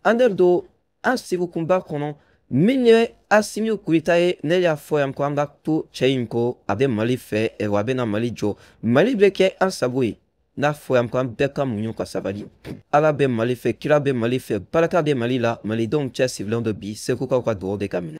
Anderdo, un sivu kumba kono, minye asimio kuitae ne ya foyam kwamba tu chainko abe mali fe e wabe na mali jo mali breke an sabui na foyam kwam beka munyo kwa sabali ala be mali fe kira be mali fe baraka be mali la mali donc che sivlon de bi se kuka kwa do de kamina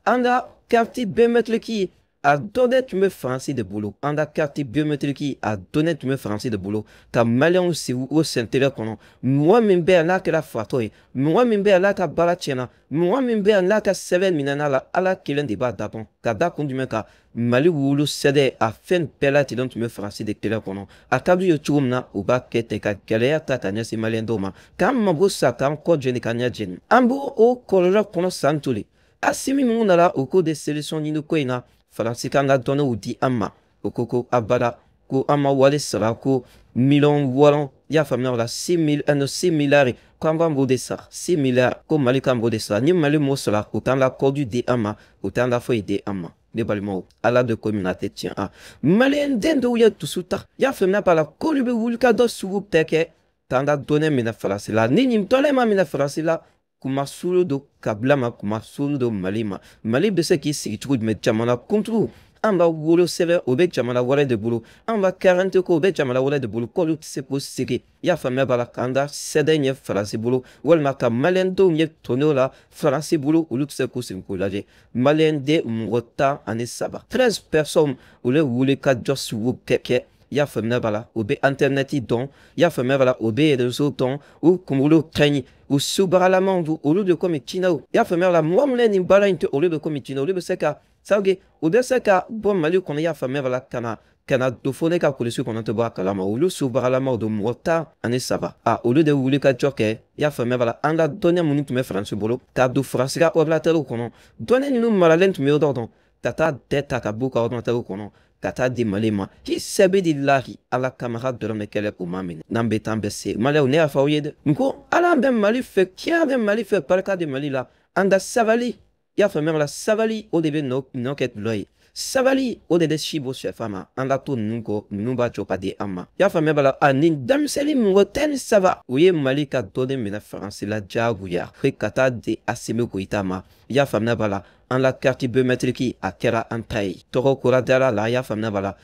anda karti be metleki a donné tu me français de boulot anda carte biométrique a donné tu me français de boulot ka malien si ou sentere kono moi min be na ka fatoi moi min be na ka barachena moi min be na ka 7 minana la ala kilen de ba dapon ka da kun du me ka mali wulu sede a fen pela ti don tu me français de tele kono a kadu yo chumna u ba kete ka kele ta tanya si malien doma kam mabo sa kam ko jeni kanya jen ambo o kolora kono santuli asimi munala au cours des sélections ni no koina Faransi kanga donne ou di amma okoko abada ko amma wale sara ko milon walon ya famna la 6000 ano 6000 kamba mbode sa 6000 ko mali kamba mbode sa ni mali mo sara autant la cordu di amma autant la foi di amma de balmo ala de communauté tient a mali ndendo ya tusuta ya famna par la kolube wulka do subu teke tanda donne mina farasi la ni nim tole ma mina farasi la kuma sulu do kablama kuma sulu do malima malib de ce qui s'y trouve mais jamana contre amba wolo sele obek jamana wala de boulot amba 40 ko obek jamana wala de boulot ko c'est possible ya famille bala kanda sedenye farasi boulot wal maka malendo nye tono la farasi boulot ou luxe ko c'est ko laje malende mota ane saba 13 personnes ou le wole ka just wo keke ya famille bala obe internet don ya famille bala obe réseau don ou kumulo kreni ou subaralaman au lieu de comme tinao ya famille la moi mlen in bala inte au lieu de comme tinao le seka sauge ou de seka bon malu qu'on ya famille la kana do fone ka ko lesu qu'on te boa kalama ou le subaralaman do mota ane sava au lieu de wuli ka joke ya famille la anda donner mon tu me france bolo ka do france ka oblatelo kono donner nous malalen tu me odon tata deta ka buka odon kono kata di malema ki sebe di lari ala camarade de l'homme kele pour mamine nambe tambese malé ne afawide nko ala ben mali fe kia ben mali fe parka de mali la anda savali ya fa même la savali au début no ket loy savali au début shibo chefama anda to nunko numba chopa de amma ya fa même la anin dam selim woten sava ouye mali ka donné mena france la jaguya fe kata de asime ko itama ya fa même la en la carte biométrique à Kera Antai. Toro Kuradara, la ya famna bala.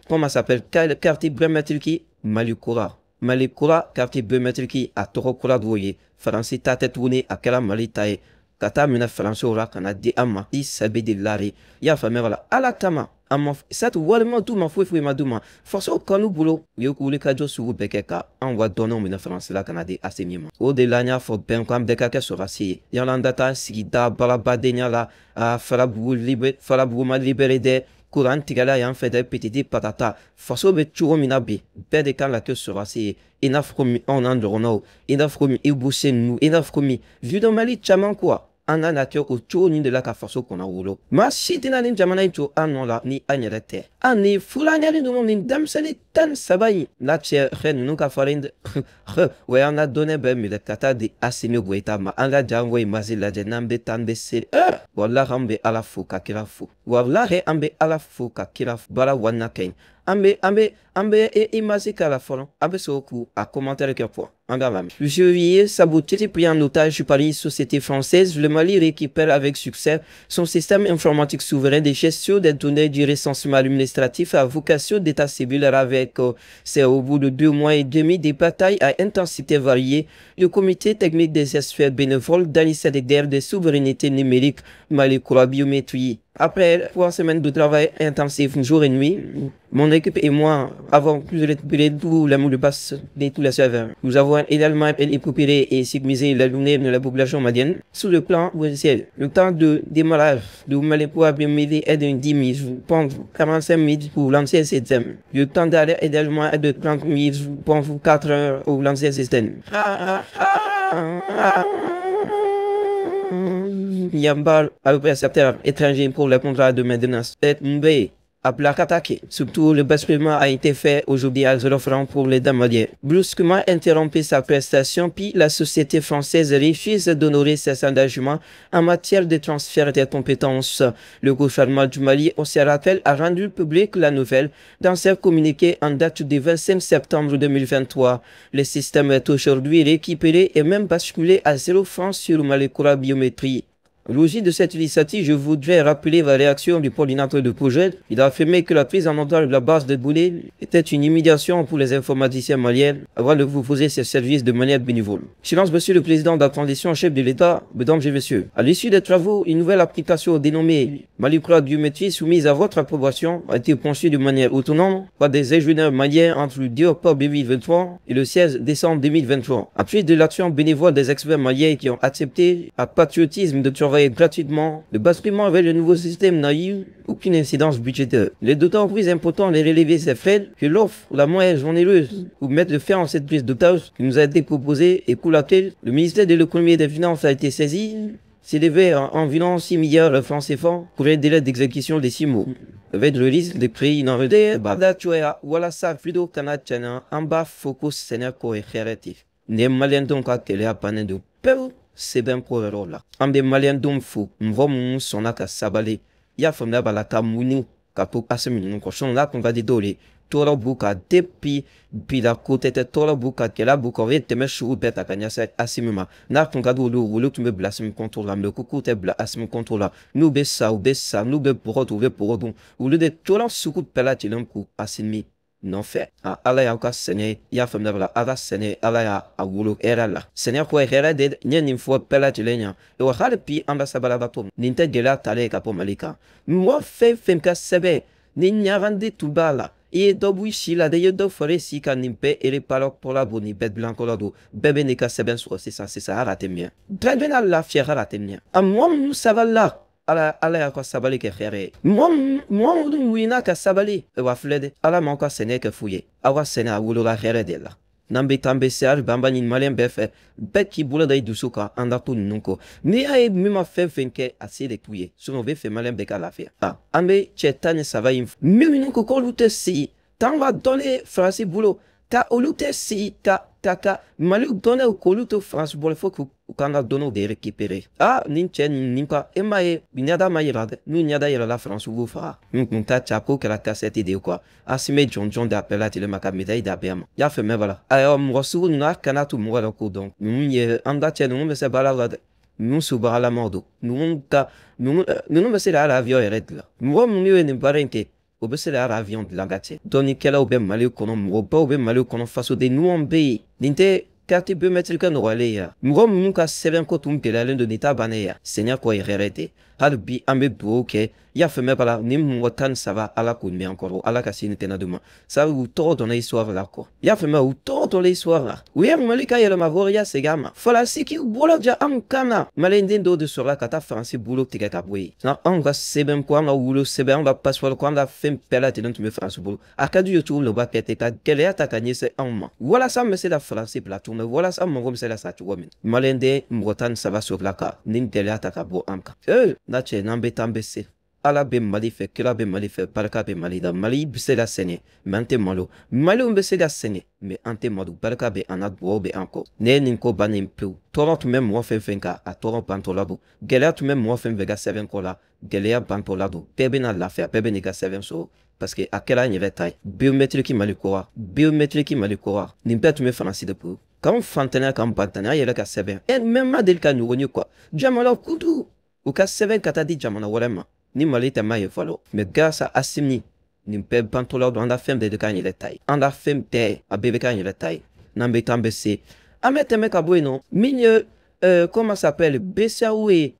Comment s'appelle? Carte biométrique Malikura. Malikura, carte biométrique à Toro Kuradouye. Francis Tate tourné à Kera Malitae. Kata mina Francis Ora kana di amma. Isabe de lari. Ya famna bala. Alatama. Cette wallement tout ma fouille ma douma. Force au canu boulot. Yo kouli kajo suru bekeka. On va donner une France la Canada assez mieux. Au delà faut bien comme des caca sur assis. Yandata sigida balabadenya la falabu libre falabu ma libéré de courant tigala yan fait des petits patata. Force au betuo minabi. Bede kan la queue sur assis. Enough comme on androno. Enough comme iboussé nous. Enough comme vu dans Mali chaman quoi. Ana nature au tour ni de la force qu'on a roulo. Ma si t'es jamana cho anon la ni agnelete. Ani fulani no ni dam sali tan sabai. La che ren nuka farind. Ouais on a donné ben mi le kata di asimi gueta ma anga jangwe mazi la jenambe tanbe se. Walla rambe ala fuka kirafu. Walla re ambe ala fuka kirafu bala wana ken. Ambe e imasi kala folon. Ambe soku a commentaire que point. Juillet saboté pris en otage par une société française, le Mali récupère avec succès son système informatique souverain de gestion des données du recensement administratif à vocation d'état civil avec c'est au bout de 2 mois et demi des batailles à intensité variée. Le comité technique des experts bénévoles dans les guerres de souveraineté numérique Mali Kura biométrie. Après 3 semaines de travail intensif jour et nuit, mon équipe et moi avons pu récupérer tout l'amour de base de tous les serveurs. Nous avons également récupéré et sécurisé la journée de la population malienne. Sous le plan officiel, le temps de démarrage de Malipoua biométrie est de 10 000 pour 45 000 pour lancer le système. Le temps d'arrêt également est de 30 000 pour 4 heures pour lancer le système. Yambal, avec un secteur étranger pour le contrat de maintenance. appelé à attaquer. Surtout, le basculement a été fait aujourd'hui à 0 francs pour les dames maliennes. Brusquement interrompu sa prestation, puis la société française refuse d'honorer ses engagements en matière de transfert des compétences. Le gouvernement du Mali, on se rappelle, a rendu public la nouvelle dans ses communiqué en date du 25 septembre 2023. Le système est aujourd'hui récupéré et même basculé à 0 francs sur Malécola Biométrie. Logique de cette initiative, je voudrais rappeler la réaction du coordinateur de projet. Il a affirmé que la prise en otage de la base de données était une humiliation pour les informaticiens maliens avant de vous poser ces services de manière bénévole. Silence, monsieur le président de la transition chef de l'État, mesdames et messieurs. À l'issue des travaux, une nouvelle application dénommée Malécola Biométrie soumise à votre approbation a été conçue de manière autonome par des ingénieurs maliens entre le 2 octobre 2023 et le 16 décembre 2023. Après de l'action bénévole des experts maliens qui ont accepté à patriotisme de travailler gratuitement, le basculement vers le nouveau système n'a eu aucune incidence budgétaire. Il est d'autant plus important de relever ces faits que l'offre la moins généreuse pour mettre fin à cette prise d'otage qui nous a été proposée et pour laquelle le ministère de l'économie et des finances a été saisi s'élevait à environ 6 milliards de francs CFA pour un délai d'exécution de 6 mois. Avec le risque de créer une enredée, voilà ça, Frido Kanachana, en bas, focus, Seigneur, correctif. Ne malien donc à télé à paner de peu. C'est bien pour le là. En des maliens d'hommes fous, m'vom son aka sabale. Ya famna balaka mouni, kapo assemini, cochon là qu'on va dédoler. Tora buka depi, puis la côte était tora buka, que la buka, te me chou bête à kanyasa assimima. Na ton gado le tu me blasme contre la, le coucou te blasme contre la. Nous bessa ou bessa, nous be pour retrouver pour bon. Ou le de tolan soukou pelatilum coup, assimi. Non fait. Ala ya ka sene ya famna bala ala sene ala ya awulo era la. Sene ko era de nyen fo pela tilenya. E wa hal pi ambasabala batom. Ninte gela tale ka po malika. Mo fe femka sebe. Ni nyarande tubala. Et d'obui si la de do fore si ka nimpe et les palok pour la boni bet blanco la do. Bebe ne ka seben so c'est ça arate mien. Très bien la fière arate mien. A moi ça va là. Ala ya kwa sabali ke khere moi wina ka sabali wa flede ala man ka sene ke fuye awa sene a wulo la khere de la nambe tambe ser bamba ni malien befe bet ki bula dai dusuka anda to nunko ni ay mima fe fenke assez de tuye so no be fe malien be ka la fe ambe chetane ça va mi nunko ko lute si tan va donner français boulot ta olute si ta maluk donner au koluto France pour le faut que quand a donné de récupérer ninchen nimpa emaye binyada mayirade nu nyada yela la France vous fera munta chapo que la cassette idée quoi asime John d'appel à tele makamida idabem ya fait me voilà alors moi sou na kana tout moi donc nous anda chen nous me se balade nous subara la mordo nous me se la avion est là moi nous ne parente obesele ara avion de langate doni kela obe mali kono mroba obe mali kono faso de nuombe dinte carte biométrique no waleya mro munka seben ko tumpela lendo nita baneya senya ko irete halbi ambe bloqué ya feme bala nim wotan sava ala ko mi encore ala ka sine tena duma ça ou tout dans l'histoire là quoi ya feme ou tout dans l'histoire là oui malika ya ma voria segama fola siki bolo ja am kana malende do de sur la kata français boulot tika kabwe na on va seben ko na wulo seben on va passer ko na fem pela tena tu me france boulot akadu youtube le ba pete ka kele atakanye c'est en moi voilà ça mais c'est la français plateau voilà ça mon comme c'est la ça tu vois malende mrotan ça va sur la ka nin tele atakabo amka na che nambe tambese ala be mali fe kila be mali fe barka be mali da mali bise la sene mente malo malo bise la sene mais ante madu barka be anad bo be anko ne ninko banim peu torant même moi fe fenka a torant pantolabo gelea tu même moi fe vega 7 kola gelea pantolado pebe na la fe pebe nega 7 so parce que à quel âge il va taille biométrique malikoa nimpe tu me français de peu quand fantana quand pantana il a ka 7 et même ma del kanu woni quoi jamalo kudu ou ka 7 katadi jamana walema ni malita maye follow mais grâce à Assimni ni pe pantolo dans la femme de kanye les taille en la femme te a bébé kanye les taille nambe tambese amete meka bueno migne comment s'appelle Bessaoui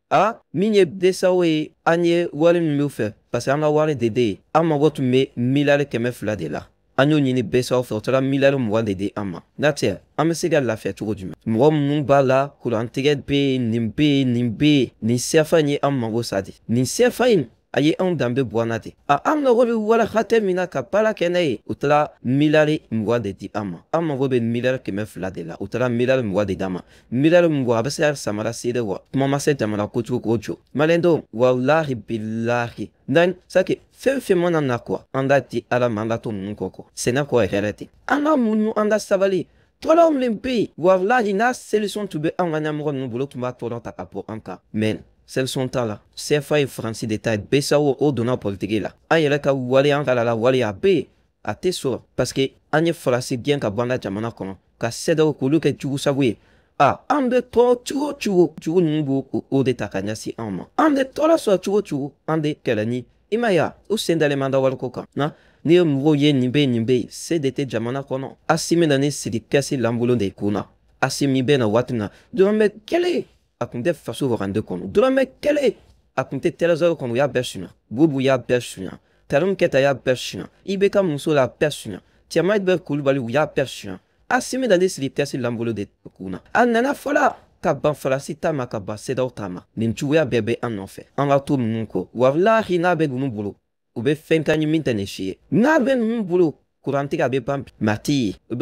migne Bessaoui anye walin mufe parce qu'on a walé dédé ama wotu me milale keme fla de là anyo ni Bessaoui fait milale mo dédé ama natia ame segal la fête tout du mo bala kulantiged pe nimbe ni sefani amma wosadi ni sefain aye an danbe buanate an nɔgɔ bɛ wala hatɛ min na ka baara kɛ n'a ye o taara miliyari 20 de di an ma an mago bɛ miliyari 200 de la o taara miliyari 20 de d'a ma miliyari 20 a bɛ se ka samara seere wa kuma ma se jamana kojugu k'o jɔ maliyɛndenw walahi bilahi dan sake fɛn fɛn mana na kuwa an da di ala ma an da to ninnu kɔ sɛnɛ kɔ hɛrɛ tɛ an ka muɲu an da sabali tɔɔrɔ min bɛ yen walahi n'a solution tun bɛ an ka ɲɛmɔgɔ ninnu bolo tun b'a tɔɔrɔ ta ka bɔ an kan mais solution t'a la CFA ye Faransi de ta ye BCEAO o donna politiki la an yɛrɛ ka wale an ka la wale a bɛ yen a tɛ sɔrɔ parce que an ye Faransi gɛn ka bɔ an ka jamana kɔnɔ ka CEDEAO k'olu kɛ jugu sabu ye an bɛ tɔɔrɔ cogo o cogo jugu ninnu b'o o de ta ka ɲɛsin an ma an bɛ tɔɔrɔ sɔrɔ cogo o cogo an de kɛlɛ ni i ma ye wa o sen dalen man da wariko kan na n'i ye mɔgɔw ye nin bɛ yen nin bɛ yen se de tɛ jamana kɔnɔ Asimi na ni siri kɛsi lanbolo de kun na Asimi bɛ na waati min na dɔrɔmɛ kelen a tun tɛ faso wagande kɔnɔ dɔrɔmɛ kelen a tun tɛ trésor kɔnɔ u y'a bɛɛ suɲɛ Bubu y'a bɛɛ suɲɛ Talon Keta y'a bɛɛ suɲɛ IBK muso la bɛɛ suɲɛ Tiamai bɛ Kulibali u y'a bɛɛ suɲɛ Asimi na ni siri kɛsi lanbolo de kun na a nana fɔla ka ban Faransi ta ma ka ban CEDEAO ta ma nin cogoya bɛɛ bɛ an nɔfɛ an ka to ninnu kɔ walahi n'a bɛ ninnu bolo u bɛ fɛn ka ɲi min tɛ nin si ye n'a bɛ ninnu bolo kurantigi a bɛ ban mais a tɛ ye u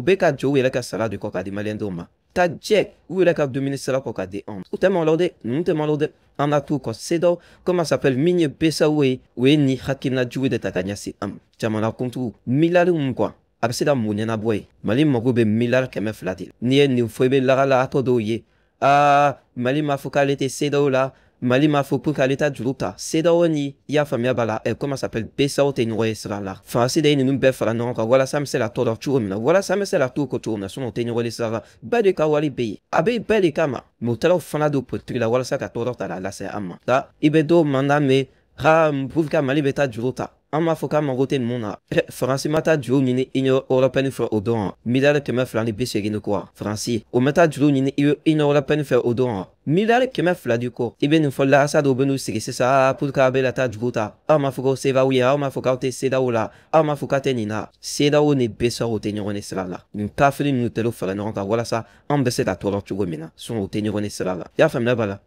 bɛ ka jɔ u yɛrɛ ka sara de kɔ ka di maliyɛndenw ma ka jɛ u yɛrɛ ka dumuni sira kɔ ka di anw ma u tɛ malo dɛ ninnu tɛ malo dɛ an ka t'u kɔ CEDEAO comment ça s'appelle min ye BCEAO ye o ye nin hakilina jugu de ta ka ɲɛsin an ma jamanakuntigiw miliyari mun kɔ a bɛ se ka mun ɲɛnabɔ ye mali mago bɛ miliyari 200 de la n'i ye nin fɔ i bɛ lagala atɔ dɔw ye mali m'a fɔ k'ale tɛ CEDEAO la mali m'a fɔ pour k'ale ta juru ta CEDEAO ni i y'a faamuya b'a la comment ça s'appelle BCEAO tɛ ɲɔgɔn ye sira la Faransi de ye ninnu bɛɛ fara ɲɔgɔn kan walasa an bɛ se ka tɔɔrɔ cogo min na walasa an bɛ se ka t'u kɔ cogo min na sinon o tɛ ɲɔgɔn ye sira la bɛɛ de ka wari bɛ yen a bɛ bɛɛ de kama mais u taara fana don politiki la walasa ka tɔɔrɔ ta k'a lase an ma i bɛ dɔw mandat mɛn pour que mali bɛ taa juru ta an b'a fɔ k'a mago tɛ ninnu na Faransi ma taa juru ɲini Union européenne fɛ o don wa miliyari 280 kɔ Faransi o ma taa juru ɲini Union européenne fɛ o don wa miliyari 200 di kɔ i bɛ nin fɔ lasa dɔw bɛ n'u sigi sisan pour que a bɛ la taa juru ta aw m'a fɔ k'aw CEDEAO ye aw m'a fɔ k'aw tɛ CEDEAO la aw m'a fɔ k'a tɛ nin na CEDEAO ni BCEAO tɛ ɲɔgɔn ye sira la nin kafiri ninnu tɛ fara ɲɔgɔn kan walasa an bɛ se ka tɔɔrɔ cogo min na sinon o tɛ ɲɔgɔn ye sira la i y'a faamuya b'a la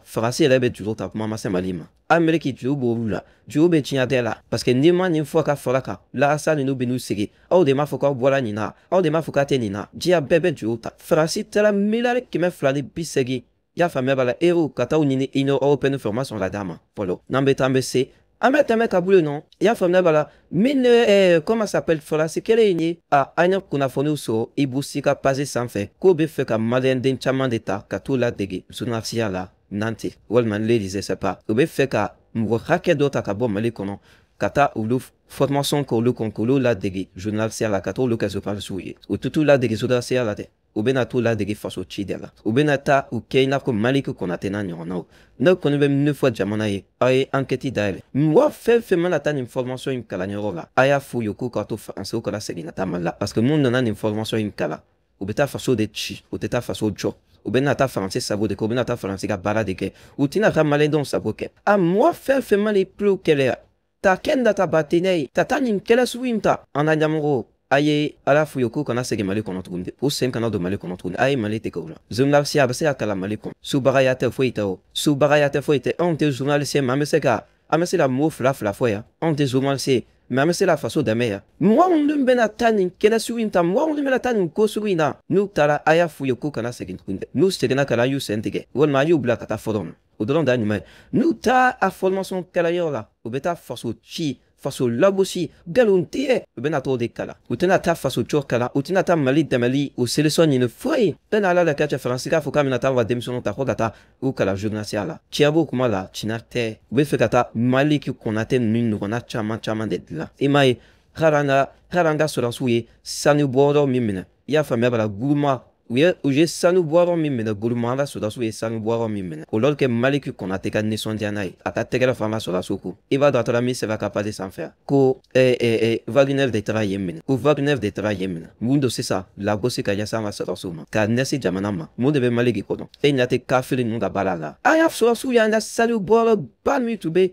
Faransi yɛrɛ bɛ juru ta kuma ma se Mali ma Amérique juru b'olu la juru bɛ tiɲɛ tɛ la parce que n'i ma nin fɔ ka fɔra kan lasa ninnu bɛ n'u sigi aw de m'a fɔ k'aw bɔra nin na aw de m'a fɔ k'a tɛ nin na diɲɛ bɛɛ bɛ juru ta Faransi taara miliyari 280 i y'a faamuya b'a la euro ka taa ɲini Union européenne fɛ o ma sɔn ka d'a ma fɔlɔ n'an bɛ taa an bɛ se an bɛ tɛmɛ ka bɔ yen nɔ i y'a faamuya b'a la min comment ça s'appelle Faransi kɛlen in ye an ye kunnafoniw sɔrɔ Ibusi ka page sanfɛ k'o bɛ fɛ ka maliyɛnden caman de ta ka t'u ladege journalisiya la Nantes walima ne disais c'est pas u bɛ fɛ ka mɔgɔ hakɛ dɔ ta ka bɔ Mali kɔnɔ ka taa olu formation kɛ olu kɔnɔ k'olu ladege journalisiya la ka taa olu kɛ journalisiw ye u tɛ t'u ladege journalisiya la dɛ u bɛna t'u ladege faso ci de la u bɛna taa u kɛ i n'a fɔ Maliki Konate n'a ɲɔgɔnnaw ne kɔni bɛ min fɔ jamana ye aw ye enquête dayɛlɛ mɔgɔ fɛn fɛn mana taa nin formation in kalanyɔrɔ la a y'a f'u ye k'u ka to Faransi u kana segin ka taa Mali la parce que mun nana nin formation in kalan u bɛ taa faso de ci u tɛ taa faso jɔ u bɛna taa Faransi sago de kɛ u bɛna taa Faransi ka baara de kɛ u tɛna ka maliyɛndenw sago kɛ mɔgɔ fɛn fɛn mana i plus kɛlɛya ta kɛ n da ta batenɛ ye ta taa nin kɛlɛ sugu in ta an ka ɲɛmɔgɔw a ye ala f'u ye k'u kana segin Mali kɔnɔ tuguni u sen kana don Mali kɔnɔ tuguni a ye Mali tigɛ o la journaliste a bɛ se ka kalan Mali kɔnɔ subagaya tɛ foyi tɛ o subagaya tɛ foyi tɛ anw tɛ journaliste mais an bɛ se ka mot fila fɔ yan anw tɛ journaliste mais an bɛ se ka faso dɛmɛ yan mɔgɔ minnu bɛna taa nin kɛlɛ sugu in ta mɔgɔ minnu bɛna taa nin ko sugu in na n'u taara a y'a f'u ye k'u kana segin tuguni dɛ n'u seginna ka na an y'u sen tigɛ walima an y'u bila ka taa fɔlɔ o dɔrɔn da ɲuman ye n'u taara a formation kɛlayɔrɔ la u bɛ taa faso ci faso lagosi nkalon tigɛ u bɛna t'o de kalan u tɛna taa faso jɔ kalan u tɛna taa Mali dɛmɛli o solution ɲini foyi bɛɛ n'a la ka cɛ Faransi k'a fɔ k'a bɛna taa u ka denmisɛnninw ta ko ka taa u kalan journalisiya la tiɲɛ b'o kuma la tiɲɛ tɛ u bɛ fɛ ka taa Maliki Konate ninnu ɲɔgɔnna caman de dilan i m'a ye hali an ka sɔrɔdasiw ye sanu bɔyɔrɔ min minɛ i y'a faamuya b'a la guruma u ye sanu bɔyɔrɔ min minɛ guruma an ka sɔrɔdasiw ye sanu bɔyɔrɔ min minɛ o l'olu kɛ Maliki Konate ka nisɔndiya n'a ye a ka tɛgɛrɛ fɔ an ka sɔrɔdasiw ko i b'a dɔn a taara min sɛbɛn a ka page sanfɛ ko Wagner de taara yen minɛ ko Wagner de taara yen minɛ mun don sisan lagosi ka ɲɛsin an ka sɔrɔdasiw ma k'a ɲɛsin jamana ma mun de bɛ Maliki kɔnɔ e ɲɛ tɛ kafiri ninnu ka baara la an y'a sɔrɔdasiw y'an ka sanu bɔyɔrɔ ba min tun bɛ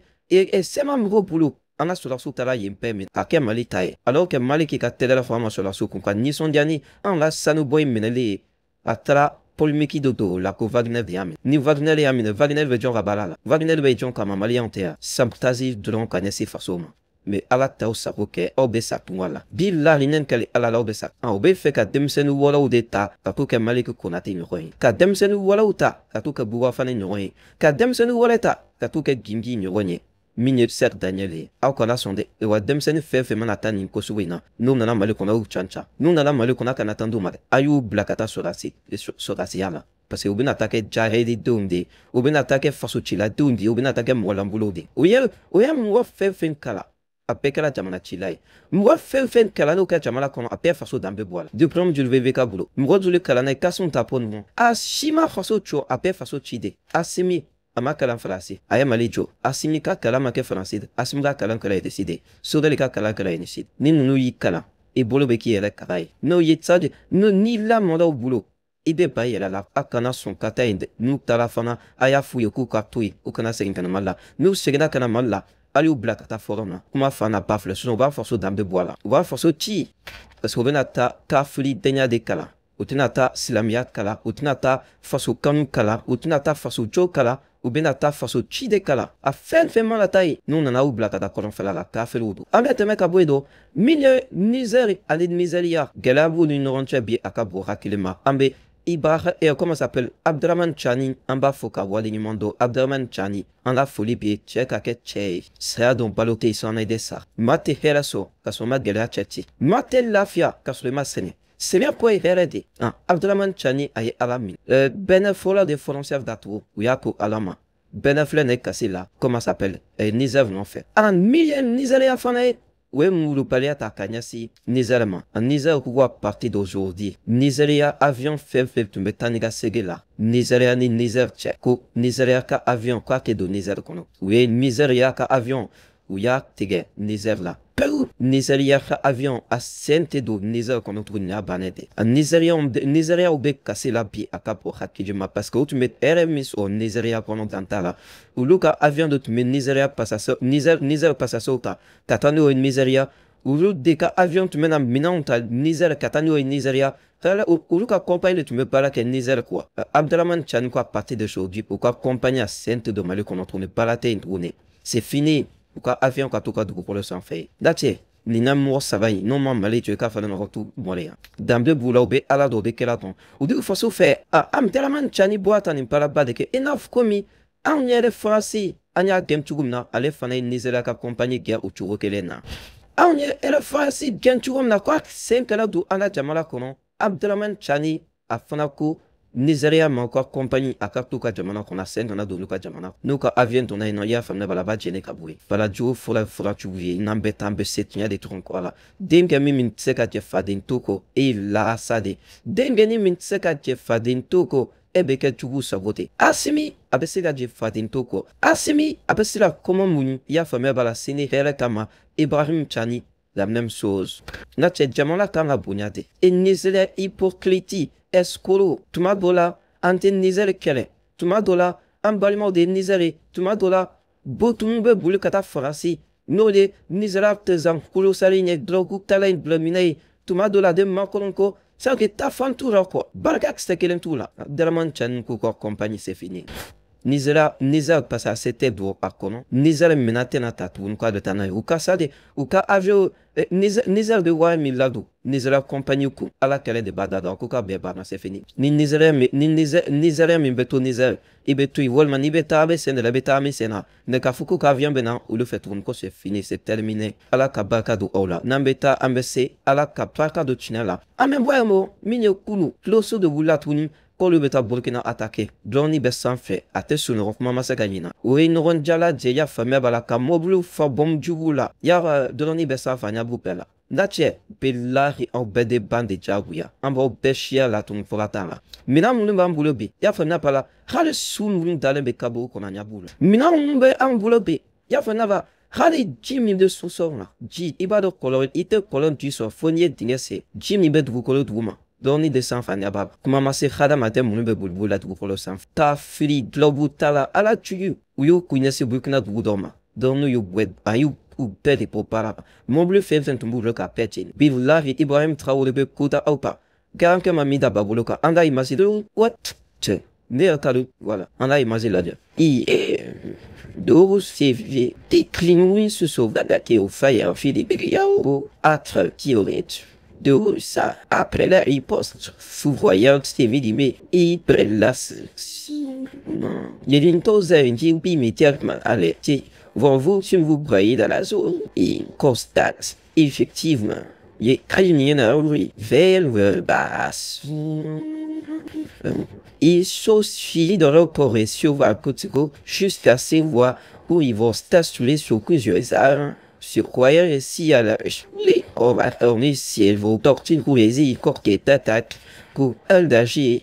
sɛma mɔgɔw bolo an ka sɔrɔdasiw taara yen bɛɛ minɛ a kɛ Mali ta ye alors que Maliki ka tɛgɛrɛ fɔ an ka sɔrɔdasiw kun ka nisɔndiya ni an ka sanu bɔ in minɛli ye a taara polémique dodo la ko Wagner de yamin ni Wagner de yamin Wagner veut dire rabalala Wagner veut dire comme mali entière samtazi dron kanesi fasoma mais ala taw sakoke obe satwala billa linen kale ala obe sak obe fe ka demsenu wala udeta ka to ke malik konati nyoy ka demsenu wala uta ka to ke buwa fane nyoy ka demsenu wala ta ka to ke gimgi nyoy minye set daniel au kana sonde e wa demsenu fe manata ni ko suwina nu nana malik kona u chancha nu nana malik kona kana tandu mare ayu blakata sorasi yala parce que ou bien attaquer Jaredi Dundi, ou bien attaquer Fasuchila Dundi, ou bien attaquer Molambulodi. Ou y'a moi fait kala. Après que la jamana chilai. Moi fait kala no ka jamana kono après faso dambe boala. Du premier du VVK boulot. Moi du le kala na kason tapon mon. A shima faso cho après faso chide. Asimi amakala français. Aya malijo. Asimi ka kala make français. Asimga kala kala décidé. Sur le ka kala kala décidé. Ni nous yi kala. Et bolo beki ele karai. No yi tsade. No ni la moda au boulot. Ibe ba yela la akana son kata inde nu talafana aya fu yoku katui ukana segin kana malla nu segina kana malla aliou black ta forona kuma fana bafle so va forso dambe boala va forso chi parce que benata kafli denya de kala utinata silamiat kala utinata faso kanu kala utinata faso jo kala ou benata faso chi de kala a fen la taille nous nana ou black ta kolon fela la kafel udu amete meka boedo milieu misère ali miseria gelabu ni noronche bi akabo hakilema ambe Ibar et comment s'appelle Abdraman Chani en bas foka wali mando Abdraman Chani en la folie bi check aket chey c'est donc baloté son aide ça mate heraso kasoma gela chetti mate lafia kasolema sene c'est bien pour herede Abdraman Chani ay alamin benefola de frontières d'atro uyako alama benefle ne kasila comment s'appelle Nizev non fait un million Nizeria fanae ouais, moulou palais à Kanyasi, Nizerman, en Nizer ou à partir d'aujourd'hui. Nigeria avion fait tu me taniga segela. Nigeria ni Nizer tcheko, Nigeria ka avion quoi que de Nizer kono. Oui, Nigeria ka avion, ou ya tege, Nizer là. Peru, Nigeria ka avion à sente do Nizer kono tu nya banete. En Nigeria ou be cassé la bi à capo hakijima parce que tu mets RMS au Nigeria kono dantala. Ou luka avion de tu mets Nigeria passe à ça, Nizer passe à ça. Katanu au Nigeria, ou lu deka avion tu mets en minanta Nizer Katanu au Nigeria. Ou luka compagnie tu me parles que Nizer quoi. Abdraman Chan quoi partir de aujourd'hui pourquoi compagnie à sente de Mali qu'on ne pas la tête tourner. C'est fini. Pourquoi avion ka to ka du pour le sang fait. Datie. Ni na mo savai non ma Mali tu ka fa na rotu moria. Dambe bula be ala do be kelaton. Ou du faso fait am telaman chani boata ni para ba de que enough komi an yere frasi anya game tugumna ale fana Nizer ka compagnie guerre ou turo kelena. An yere frasi game tugumna quoi c'est que là do ala jamala kono Abdraman Chani a fanako Nigeria ma encore compagnie à Katuka Jamana qu'on a scène on a donné Jamana nous quand avion on a une ya femme bala ba jene kabui bala jo fora tu vie nambe tambe setunya des troncs quoi denga mi min tseka je fadin toko et la asade denga ni min tseka je fadin toko e beke tugu sabote asimi abesela je fadin toko asimi abesela comment muni ya femme bala sene hele kama Ibrahim Chani la même chose na tche Jamana kan la bunyade et Nigeria hypocrite escolo tuma dola ante Nizer kele tuma dola ambalimo de Nizere tuma dola botumbe bulu kata farasi no de Nizera tezan kulo saline drogu talain blamine tuma dola de makolonko ça que ta fantura ko barka stekelen tula derman chan ko compagnie c'est fini Nizer passe à cette époque par contre Nizer menate na tatu quoi de tana ou ka ça de ou ka avion Nizer de wa milado Nizer compagnie ko ala kele de badada ko ka be bana c'est fini ni Nizer mi beto Nizer ibeto volman ibeta be sen de la beta mi sena ne ka fuko ka vient bena ou le fait ko c'est fini c'est terminé ala ka baka do ola nambeta ambese ala ka paka do chinela amen boyamo minyo kunu closo de bulatuni pour le beta Burkina attaqué Johnny Bessan fait atte sur le rockman masakanyina oui noron jala jeya famia balaka moblu fa bom jubula ya Johnny Bessan fanya bupela dache pelari en bede bande jaguya amba beshia la ton foratala mina mulumba mbulobi ya famia pala hale sun dale be kabo konanya bula mina mulumba ambulobi ya famia va hale Jimmy de sosona ji ibado kolor ite kolon du so fonie dingese Jimmy be du kolor duma Doni de san fanya baba. Kuma mase khada mate munu be bulbul la dugu polo san. Ta fili globu tala ala tuyu. Uyu kuinesi bukina dugu doma. Donu yu wed ayu u pede po para. Mobile feven tumbu loka petchin. Biv lavi Ibrahim Traoré be kuta aupa. Garanke mamida baboloka. Anda imasi de what? Che. Ne kalu voilà. Anda imasi la dia. Dos CV décline se sauvegarder au fire Philippe Yao atre qui aurait de ça après la riposte fourroyante CV dit mais il prélasse il y a une chose qui immédiatement alerté vous si vous croyez dans la zone et constate effectivement il y a une oui vers basse il suffit de recorrer sur votre côté jusqu'à ces voies où ils vont stationner sur plusieurs armes. Sur quoi ici à la les on va tourner si elles vont tortiller pour les y corquer attaque pour elle d'agir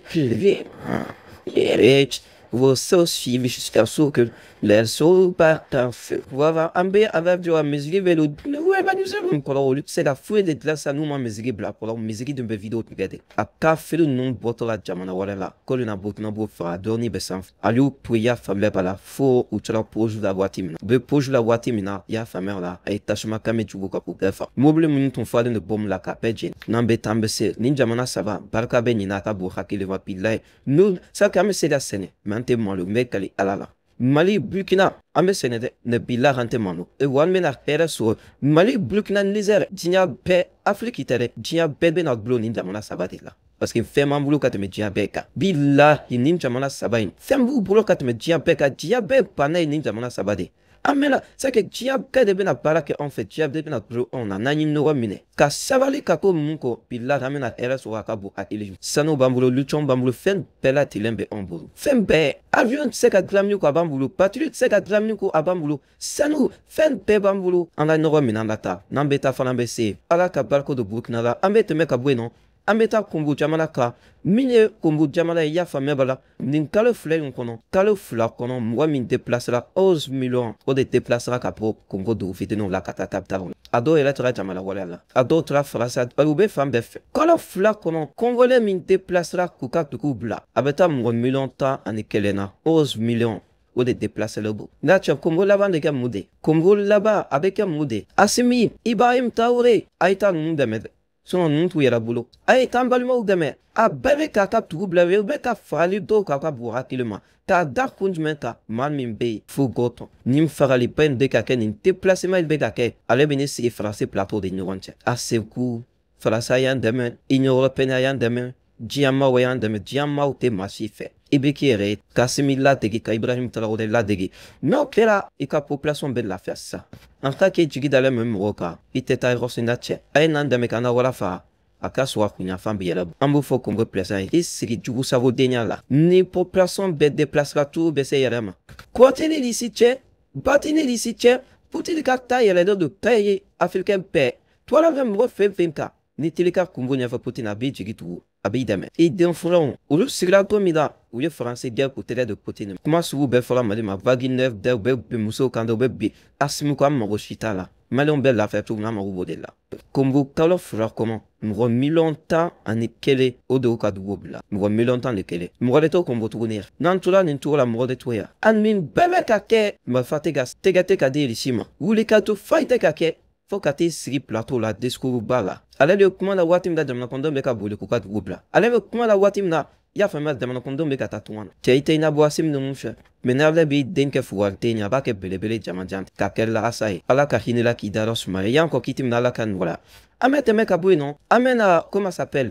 et vos sauces suivent jusqu'à ce que les sauts partent en feu. Voilà, un peu avec de la musique vélo. Ouais, bah nous avons encore c'est la fouille de glace à nous ma musique bla pour la musique de mes vidéos tu regardes. À café le nom boîte la jamana voilà là. Quand on a boîte na boîte fera donner besan. Allo pour ya famille par la faux ou tu la pose la boîte mina. Be pose la boîte mina ya famille là et tâchement comme tu veux pour faire. Mobile mon ton fade de bombe la capéje. N'ambe tambese ninja mana ça va. Barka benina ta bo hakile va pilai. Nous ça comme c'est la scène. Maintenant le mec ali alala. Mali Burkina ambe senede ne bila rante mano e wan mena pera so Mali Burkina Niger dinya be Afrique tere dinya be na glo ninja mona sabate la parce que fait mambulo katme dinya beka bila ninja mona sabain fembu bulo katme dinya beka dinya be panay ninja mona sabate amela c'est que dinya ka de bena para que en fait dinya de bena glo on a nani no mine ka savali ka ko munko bila ramena era so akabu akili sano bambulo luchon bambulo fen pela tilembe ombulu fembe avion seka gramnu ko abambulo patrouille seka gramnu ko abambulo sanu fen pe bambulo anda no mina ndata nambeta fana bese ala ka barko do Burkina la ambete meka bueno ambeta kumbu jamana ka mine kumbu jamana ya famille bala nin kalo fleur kono kalo fleur kono moi min déplacera 11 millions o de déplacera ka pro kumbu do fite no la kata tapta ado era tra jamana wala la ado tra frasa alube fam bef kalo fleur kono congolais min déplacera kuka tukubla abeta mo million ta anikelena 11 millions ou de déplacer le bout. Nature, Congo là-bas, de Gamoudé. Congo là-bas, avec Gamoudé. Assimi, Ibrahim Taouré, Aïta Nundemed. Son nom, tout y a la boulot. Aïta Mbalmo Demed. A bebe kaka trouble, beka fali do kaka burakilema. Ta dakunjmenta, man mimbe, fugoton. Nim farali pen de kake, nin déplacement il bekake. Allez, bénéfice français plateau de Nuranche. Assez coup, français yan demain, ignore penayan demain. Diama wayan demain, diama ou te massif. Ibekere, Kassimila degi, ka Ibrahim Traoré la degi. Mais ok là, et ka population belle la faire ça. En tant que tu dans le même roca, il te taille rosenache. Aïe nan de mekana wala fa. Aka soa kunya fam biela. Ambo fo comme replaçant. Et si tu vous savez denya là. Ni population belle déplacera tout baisse yarama. Quoi tenez ici tche? Batine ici tche? Pouti de kata yele de paye africain paix. Toi la même refait 20 ni teleka kumbo nya fa pouti na bi jigitu. Abidame. Et d'un front, ou le sigrato mida, ou le français bien côté de côté. Comment se vous befora ma vague neuf de bebe muso kando bebe, asimu kwa marochita la. Malon belle la fait tout na marubode la. Comme vous kalo frère comment, m'ro million temps en ekele au de kadubla. M'ro million temps lekele. M'ro de to comme vous tourner. Nan tula n'intour la m'ro de toya. Admin bebe kake, me fatigas, tegate kade lissima. Ou les kato fight kake. Faut qu'à siri plateau la discours bala. Allez le comment la watim da jamana kondo beka bole kukat gubla. Allez le comment la watim na ya fama jamana kondo beka tatouana. Tiaite na boasim no monsha. Menable bi denke fualte nya ba ke belebele jamanjant. Kakel la asai. Ala ka hinela ki daros ma ya encore kitim na la kan voilà. Amete meka non. Amena comment s'appelle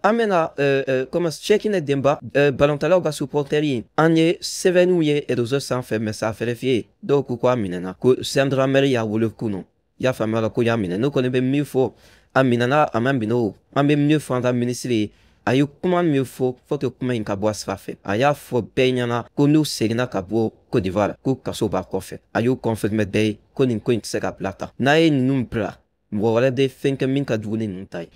amena comment check-in demba balontala ba supporteri. Anye sevenouye et deux sans faire mais ça fait fier. Donc quoi minena ko Sandra Maria wolo kuno. Ya famille ko ya mine no ko ne be mieux fo aminana amambino ambe mieux fo anda ministre ayo comment mieux fo faut que comment ka bois fa fait aya fo benyana ko no segna ka bo ko divala ko kaso ba ko fait ayo confirmer be ko nin ko se ka plata na e numpra mo wala de finka min ka dwuni ntai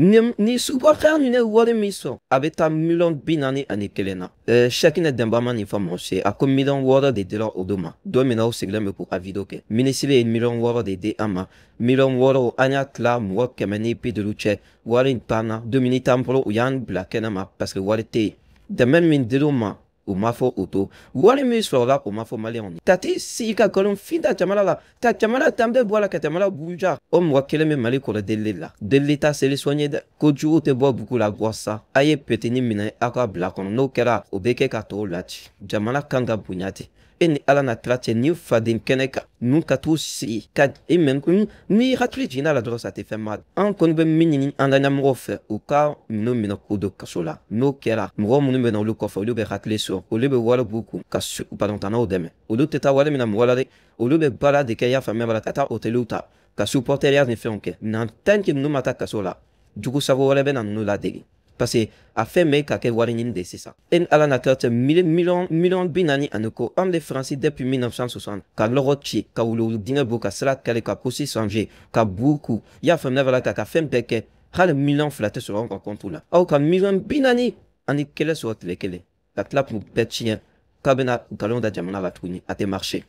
ni supporter ni ne wale miso abeta million binani anikelena chacune d'embama ni famoche a comme million wala de dollars au doma domina au seglem pour avidoke ministre 1 million wala de ama million wala anyatla mo kemeni pi de luche wala in pana 2 minutes amplo yan blakena ma parce que wala te de même min deloma o mafo oto wale mi sora o mafo mali on tati si ka kolon finda jamala la ta jamala tambe bola ka jamala buja o mo kele me mali ko de la de l'état c'est les soigner de ko ju te bo beaucoup la gossa aye petini mine aka bla kono no kera o beke ka to lati jamala kanga bunyati eni ala na trate ni fadin keneka nunca tu si kad emen kun ni ratli jina la drosa te fema an kon be minini andana mrofe o ka no mina ko do kasola no kera mro munu be na lu ko fa lu be ratli so o lu be wala buku kasu pardon tana o deme o lu teta wala mina wala de o lu be bala de kaya fa mera tata o teluta ka supporter ne fe onke nan tan ki no mata kasola juku savo wala be na no la degi parce que a fait mec à quel warning de c'est ça en ala na carte million binani anoko en de français depuis 1960 ka lorochi ka ulo dinga boka sala kale ka posi changer ka beaucoup ya fait never ka fait peke hal million flatte sur un compte là au ka million binani ani kele soit lekele la clap mu petchien ka bena kalonda jamana la tuni à tes marchés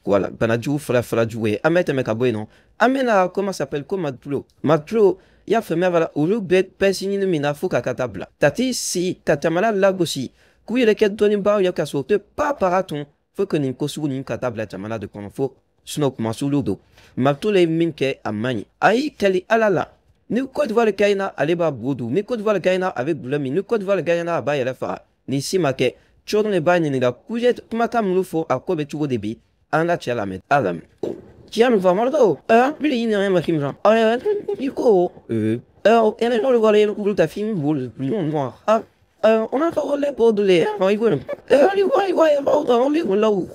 voilà banaju fera jouer amete meka bueno amena comment s'appelle comme matlo ya feme vala ulu bet pesini no mina fuka katabla tati si katamala lagosi kuile ke doni ba ya kasote pa paraton faut que ni kosu ni katabla tamala de konfo snok masuludo matule minke amani ai kali alala ni ko de voir kaina aleba boudou ni ko de voir kaina avec blami ni ko de voir kaina ba ya fa ni simake chodon le ba ni ga kujet mata mulufo akobe chugo debi anda chela met alam Tiens, va mal do. Bili ni rien qui me genre. Nico. Et les gens le voient les boules ta film boule noir. On a encore les pots de lait. Il voit. On les voit là où.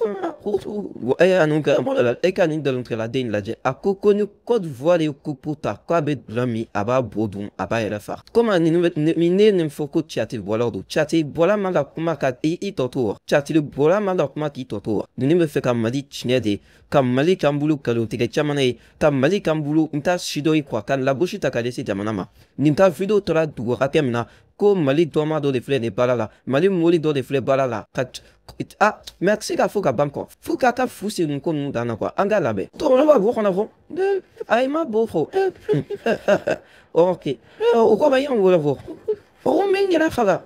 Donc, et quand il donne la dîne là, à coco nous code voit les couputa, quoi bet blami, aba bodum, aba et la phare. Comme un miné ne faut que chatter voilà do. Chatter voilà manda kuma kat et totour. Chatter le voilà manda kuma qui totour. Ne me fait comme m'a dit chnede. Comme mali kambulu kalo teke chamane comme mali kambulu nta shidoi kwa kan la bushi takalesi jamanama ninta video tora du ratemna ko mali doma do de flé ne balala mali moli do de flé balala kat merci ka fuka banko fuka ka fusi nko nu dana kwa anga labe to on va voir on a voir ay ma bofo ok o ko bayan on va voir o mengela faga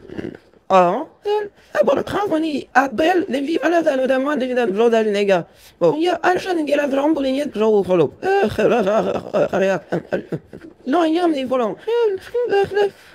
bon, travailler à belle, les vies à la salle de moi, des gens les gars. Bon, il y a un jeune qui a la trembolier de jour au follow. Non, il y a des volants.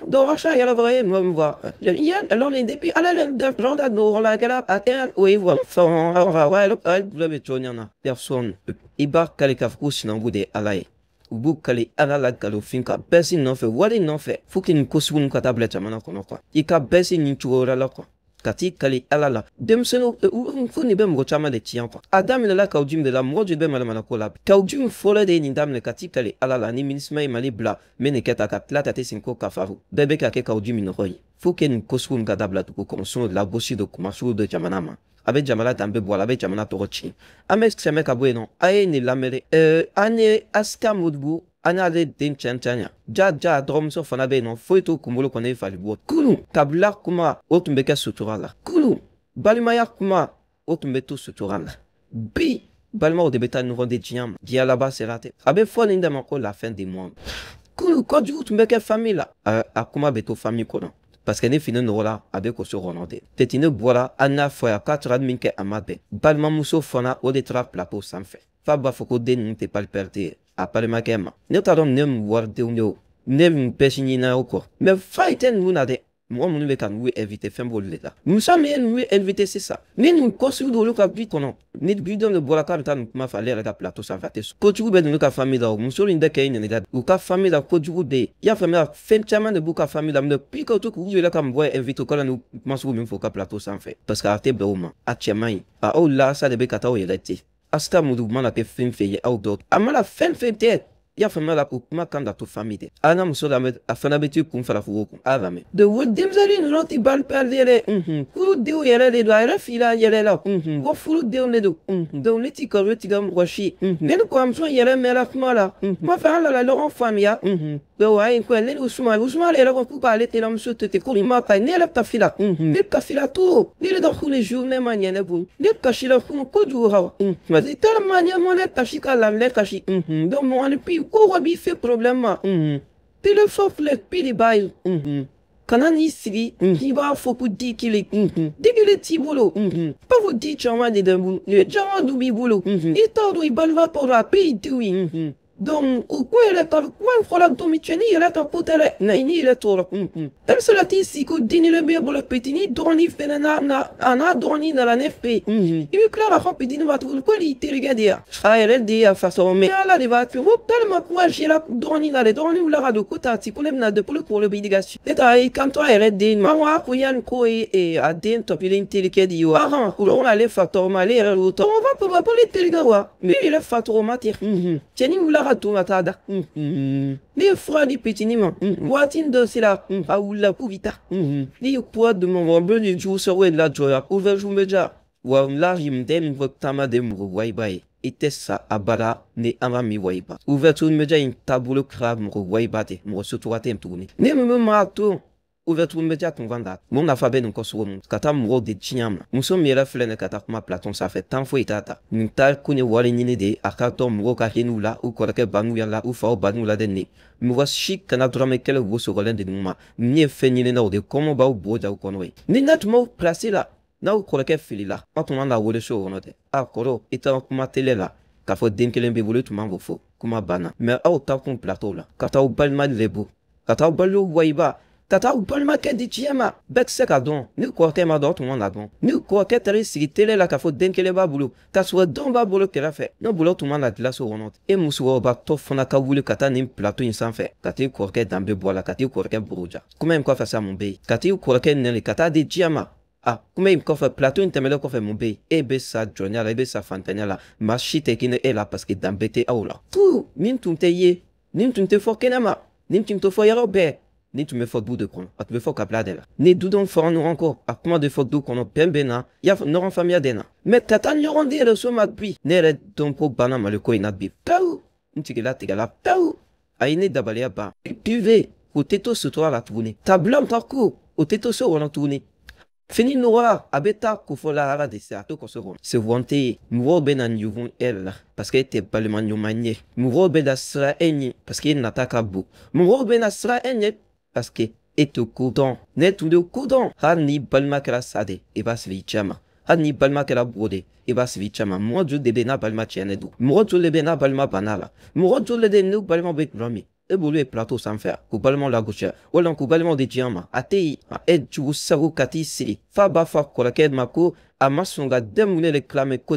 Dans Racha, il y a la vraie, moi, me voir. Il y a alors les députés à la de gens d'adore, la galap, à terre, oui, voilà. On va, ouais, vous l'avez tourné, personne. Ibar Kalikafkou, sinon vous des alaïs. Ubu kali ala kalo finka besi no fe wali no fe fukin kusbun ka tablet amana kono kwa ika besi ni chuora la kwa kati kali ala la dem seno funi be mo chama de tian kwa adam la ka ujim de la mo ju be mala mana ko la ka ujim fola de ni dam le kati kali ala la ni minisma mali bla mene keta ka plata te sinko ka faru bebe ka ke ka ujim no roy fukin kusbun ka tablet ko konso la bosi de kumasu de jamanama avec jamala tambe boala avec jamana torochi ames seme ka bueno aye ni lamere ane aska mudbu ana de din chanchanya ja drom so fana be no foito kumulo kone fali bot kulu kabla kuma otumbe ka suturala kulu balimaya kuma otumbe to suturala bi balma o de beta nous rende diam dia là-bas c'est raté abe fo ninda mako la fin du monde kulu ko du otumbe ka famille akuma beto famille kono parce que ne fini nola avec ko so ronade tetine bola ana foya 4 minke amabe balma muso fana o de tra plateau sans fait faba foko de n'te pas le perdre à parler makema ne ta don nem warde unyo nem pesini na oko mais fighten nous nade moi mon be kan we éviter fembo leta nous sommes nous éviter c'est ça ni nous kosu do loka bi kono ni bidon de bola ka tan ma fale la plateau sans fait ko tu be de ka famille da muso linde ke ni da u ka famille da ko du de ya famille fen chaman de buka famille da me piko to ku la kam boy éviter ko la nous masu même faut ka plateau sans fait parce que ate beuma a chemai a o la sa de be kata o yelete asta mudu mana ke fin fe au dot amala fen fe te ya famille la kuma kanda to famille ana muso da me afana betu kum fala fugo avame de wod demzali no ti ban perdere kuru de o yele de doira fila yele la go furu de on de do leti ko leti gam washi nen ko am so yele mela fmala ma fa la lo famia de wai ko le usma le la ko pa le te la muso te ko ma pa ne la ta fila ne ka fila to ni le do khule journée maniane bu ne ka shila ko du ha ma de tel mania mo le ta shika la le ka shi do mo an pi ko wabi fait problème téléphone flet pi di bay kana ni sigi i b'a fɔ ko di kelen di kelen t'i bolo b'a fɔ di caman de bolo caman dun b'i bolo i t'a dɔn i balimakɛw don a bɛɛ y'i denw ye donc o ko yɛrɛ ka kuma fɔla don min cɛ ni yɛrɛ ka ko tɛ dɛ nka i n'i yɛrɛ tɔɔrɔ e bɛ se ka t'i sigi ko denni b'e bolo petini dɔgɔnin fɛnɛ n'a dɔgɔnin nana ne fɛ yen i bɛ tila k'a fɔ petini ma tuguni ko nin terikɛ de yan a yɛrɛ de y'a fasɔn mɛ ala de b'a kɛ ko tellement kuma sera dɔgɔnin na dɛ dɔgɔnin wulila ka don ko ta ti ko ne bɛna de pour le éducation ne t'a ye kanto a yɛrɛ den ma wa ko yanni ko ye a den tɔpilen terikɛ de ye wa o ale fa tɔgɔ ma ale yɛrɛ y'o tɔgɔ o b'a fɔ ko ne terikɛ wa mais i yɛrɛ fa tɔgɔ ma tɛ cɛnin wulila ka don ka taa da ne ye fura di petini ma waati dɔ sera a wulila k'u bɛ taa ne ye poids de mon bɛ ni jugu sɔrɔ la jɔya ouverture bɛ ja walahi n tɛ nin fɔ taama de mɔgɔ wayiba ye i tɛ sa abada ni an ka min wayiba ouverture bɛ ja in taabolo kɛra mɔgɔ wayiba tɛ mɔgɔ sotoba tɛ tuguni ne min bɛ maa to ouverture bɛ ja kun kan da mun nafa bɛ nin kɔ sogo mun ka taa mɔgɔw de tiɲɛ ma muso min yɛrɛ filɛ nin ka taa kuma platon sanfɛ tan foyi t'a ta nin ta kun ye wari ɲini de ye a ka tɔ mɔgɔw ka hinɛw la u kɔrɔkɛ bannuw la u faw bannuw la dɛ nin mɔgɔ si kana dɔrɔmɛ kɛlɛ wo sɔgɔlen de ninnu ma nin ye fɛn ɲinina o de kɔngɔ b'aw bo da u kɔnɔ ye ni na tun b'aw pilasi la n'aw kɔrɔkɛ filila aw tun man ka wele so kɔnɔ tɛ a kɔrɔ i taara kuma télé la k'a fɔ den kelen b'i bolo i tun man k'o fɔ kuma banna mɛ aw ta kun plateau la ka taa aw balima lebu ka taa aw balimaw wayiba ka taa aw balimakɛ di tiɲɛ ma bɛɛ tɛ se ka dɔn ni kɔrɔkɛ ma dɔn aw tun man ka dɔn ni kɔrɔkɛ taara i sigi télé la k'a fɔ den kelen b'a bolo k'a sɔrɔ denw b'a bolo kɛrɛfɛ n'o bolo tun man ka dilan so kɔnɔ e musokɔrɔbatɔ fana ka wuli ka taa nin plateau in sanfɛ ka t'i kɔrɔkɛ danbe bɔ a la ka t'i kɔrɔkɛ buruja kuma in kɔfɛ sa mun bɛ yen ka t'i kɔrɔkɛ nɛni ka taa di diɲɛ ma kuma in kɔfɛ plateau in tɛmɛlen kɔfɛ mun bɛ yen e bɛ sa jɔnya la e bɛ sa fantanya la maa si tɛ kini e la parce que danbe tɛ aw la min tun tɛ ye nin tun tɛ fɔ kɛnɛma nin tun tɛ fɔ yɔrɔ bɛɛ ni tun bɛ fɔ du de kɔnɔ a tun bɛ fɔ kabila de la ni dudenw fɔra ɲɔgɔn kɔ a kuma de fɔ du kɔnɔ bɛn bɛ na i y'a fɔ ɲɔgɔn faamuya de na mɛ ka taa ɲɔgɔn di réseau ma bi ne yɛrɛ dɔn ko banna mali ko in na bi pewu n tigɛla tigɛla pewu a ye ne dabaliya ban privé o tɛ to sutura la tuguni tabilaw ta ko o tɛ to so kɔnɔ tuguni fini nɔgɔya a bɛ taa kofɔ lahara de se a to kɔsɔ kɔnɔ se wɔn tɛ yen mɔgɔw bɛ na ɲugun e la parce que e tɛ balima ɲuman ye mɔgɔw bɛ na siran e ɲɛ parce que e nata ka bon mɔgɔw bɛ na siran e ɲɛ parce que e tɛ ko dɔn ne tun tɛ ko dɔn hali ni balima kɛra sa de i b'a siri i cɛ ma hali ni balima kɛra bo de i b'a siri i cɛ ma mɔgɔ joli de bɛ yen n'a balima tiɲɛnen don mɔgɔ joli de bɛ yen n'a balima banna la mɔgɔ joli de bɛ yen n'u balima bɛ gulɔ min e b'olu ye plateau sanfɛ k'u balimaw lagosi walima k'u balimaw de diɲɛ ma a tɛ yen e jugu sago ka t'i siri f'a b'a fɔ kɔrɔkɛ ma ko a ma sɔn ka den minnu réclamer ko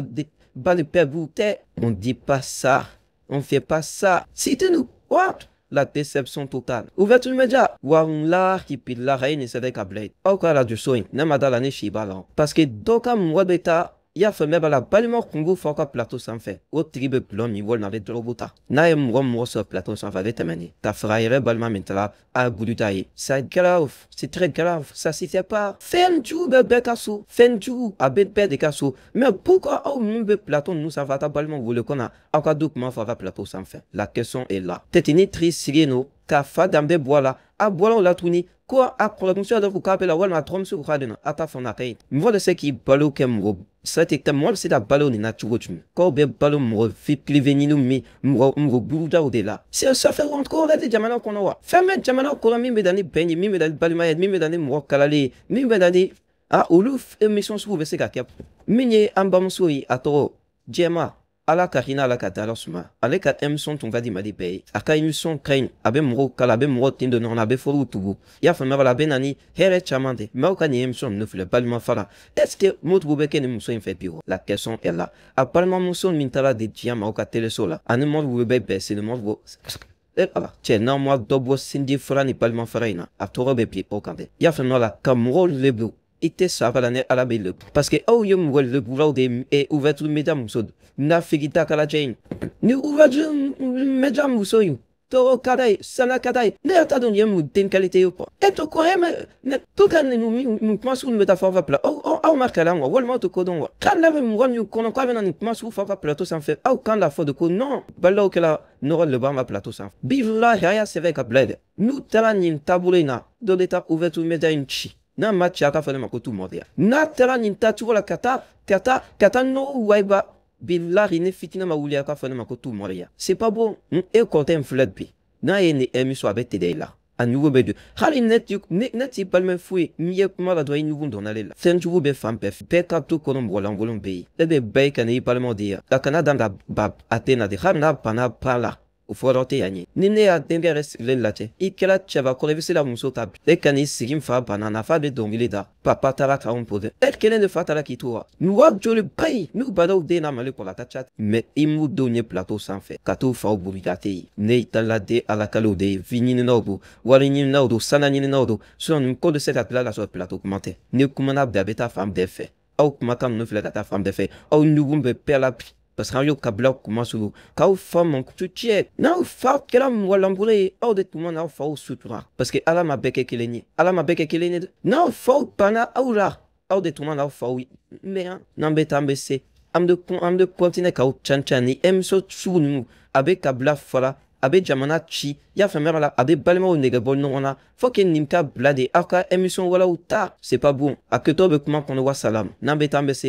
bali père vous tɛ on dit pas ça on fait pas ça citez-nous what la déception totale. Ouverture média. Wallahi billahi ni sɛbɛn ka bila yen. Aw ka radio so in ne ma da la ni si b'a la. Parce que dɔw ka mɔgɔ bɛ taa i y'a faamuya b'a la balima kun b'u fɔ ka plateau sanfɛ o tigi bɛ bulon min walima a bɛ dɔrɔgu ta n'a ye mɔgɔ mɔgɔ sɔrɔ plateau sanfɛ a bɛ tɛmɛ ni ka fara a yɛrɛ balima min taara a buruta ye c'est grave c'est très grave ça se fait pas fɛn jugu bɛ bɛɛ ka so fɛn jugu a bɛ bɛɛ de ka so mais pourquoi aw minnu bɛ plateau ninnu sanfɛ a ta balimaw wele kɔnɔ aw ka du kuma fɔ a ka plateau sanfɛ la question est là peut-être ni tri sigi no ka fa danbe bɔ a bɔra o la tuguni ko a kɔrɔmuso dɔ k'a bɛ la walima a tɔgɔmuso k'a de na a ta fɔ n'a ka ɲi mɔgɔ de se k'i balo kɛ mɔgɔ sati tɛ mɔgɔ bɛ se ka balo nin na cogo jumɛn k'aw bɛ balo mɔgɔ privé ɲiniw min mɔgɔ burudaw de la ça fait honte ko wɛrɛ tɛ jamana kɔnɔ wa fɛn bɛ jamana kɔnɔ min bɛ na ni bɛn ye min bɛ na ni balimaya ye min bɛ na ni mɔgɔ kalalen ye min bɛ na ni olu émission sugu bɛ se ka kɛ min ye an bamuso ye a tɔgɔ jɛma ala ka hinɛ ala ka dala suma ale ka émission tun ka di mali bɛɛ ye a ka émission ka ɲi a bɛ mɔgɔw kala a bɛ mɔgɔw tin don ɲɔgɔn na a bɛ fɔliw tugu i y'a faamuya a bɛ na ni hɛrɛ caman de mais aw ka nin émission ninnu filɛ balima fara est-ce que motugu bɛ kɛ nin muso in fɛ bi wa la question est là a balimamuso min taara di diɲɛ ma aw ka téléso la ani motugu bɛ bɛn sini motugu ala cɛ n'aw ma dɔ bɔ sinji fara ni balima fara in na a tɔgɔ bɛ bi aw kan dɛ i y'a faamuya la ka mɔgɔw lebu i tɛ saba la ni ala bɛ lebu parce que aw ye mɔgɔ leburaw de ye ouverture média muso n'a figi ta kala cɛ in ni ouverture média muso in tɔgɔ ka d'a ye sanga ka d'a ye ne yɛrɛ t'a dɔn nin ye mun den qualité ye quoi e to ko e ma to ka nin kuma sugu bɛ taa fɔ fɔ plateau aw ma kalan wa walima aw tɛ ko dɔn wa k'ale bɛ mɔgɔ min kɔnɔ k'a bɛ na nin kuma sugu fɔ plateau sanfɛ aw kan la fɔ de ko non balimaw kɛla nɔgɔ le b'an ka plateau sanfɛ bilahi a y'a sɛbɛn ka bila ye dɛ n'u taara nin taabolo in na dɔ de taa ouverture média in ci n'a ma ci a ka fɔ ne ma ko tu mɔdenya n'a taara nin taacogo la ka taa nɔgɔ wayiba bilahi ne fitina ma wuli a ka fɔ ne ma ko tu mɔdenya c'est pas bon e kɔrɔkɛ in filɛ bi n'a ye nin émission a bɛ tɛdɛ i la a nouveau bedu hali net i palme fui miye kuma la doyi nouveau donale la sen jugo be fam pef pe ka to kono ngolangolon be be bay kan i palme dia la kanada da bab atena de hamna pana pala o forote yani ni ne a dengeres le late ikela chava kolevisi la muso tab e kan i sigim fa banana fa be dongile da papa tara ka on pode et kelen de fatala ki toa nu wab jole bay nu badaw de na male ko la tachat mais imu donye plateau sans fait kato fa o burigate ne itala de ala kalo de vini no wali ni naudo sana ni naudo sur un code de cette appel la sur plateau commenté ne kumana beta femme de fait au kumaka no fela ta femme de fait au nugumbe pela parce que yo kabla kuma sulu ka femme tu tiet na fa kela mwalambure au de tout na fa sutura parce que ala ma beke keleni na fa pana aura au de tout na fa mais na beta mbese am de continuer ka chanchani em so tsunu abe kabla fala abe jamana chi ya famera la abe balma o nega bon non ona faut que nimka blade aka émission wala ou ta c'est pas bon a que to be comment qu'on voit salam na beta mbese